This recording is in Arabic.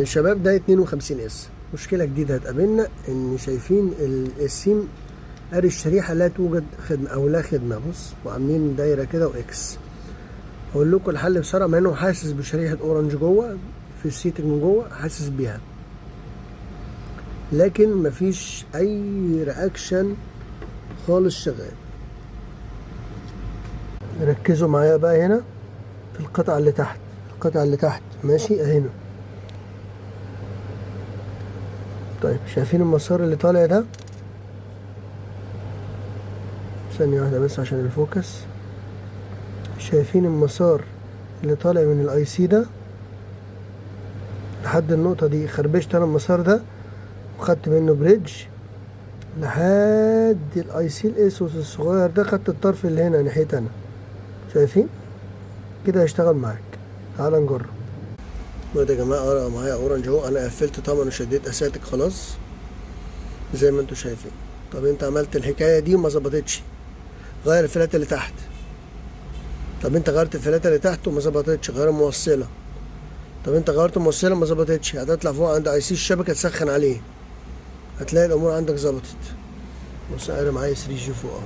شباب ده 52 اس. مشكلة جديدة هتقابلنا ان شايفين السيم ادي الشريحة لا توجد خدمة او لا خدمة. بص وعاملين دايرة كده واكس. هقول لكم الحل بسرعة، مع انه حاسس بشريحة اورنج جوه في السيتنج من جوه، حاسس بيها لكن مفيش اي رياكشن خالص شغال. ركزوا معايا بقى هنا في القطعة اللي تحت، القطعة اللي تحت ماشي هنا. طيب شايفين المسار اللي طالع ده؟ ثانية واحدة بس عشان الفوكس. شايفين المسار اللي طالع من الاي سي ده لحد النقطة دي؟ خربشت انا المسار ده وخدت منه بريدج لحد الاي سي الاسوس الصغير ده، خدت الطرف اللي هنا ناحيتي انا. شايفين كده هيشتغل معاك. تعال نجرب. يا جماعة معايا اورنج اهو. انا قفلت طبعا وشديت اساتك خلاص زي ما انتوا شايفين. طب انت عملت الحكاية دي وما ظبطتش، غير الفلاتة اللي تحت. طب انت غيرت الفلاتة اللي تحت وما ظبطتش، غير الموصلة. طب انت غيرت الموصلة ما ظبطتش، هتطلع فوق عند اي سي الشبكة تسخن عليه، هتلاقي الامور عندك ظبطت. بص انا معايا 3 جي فوق اهو.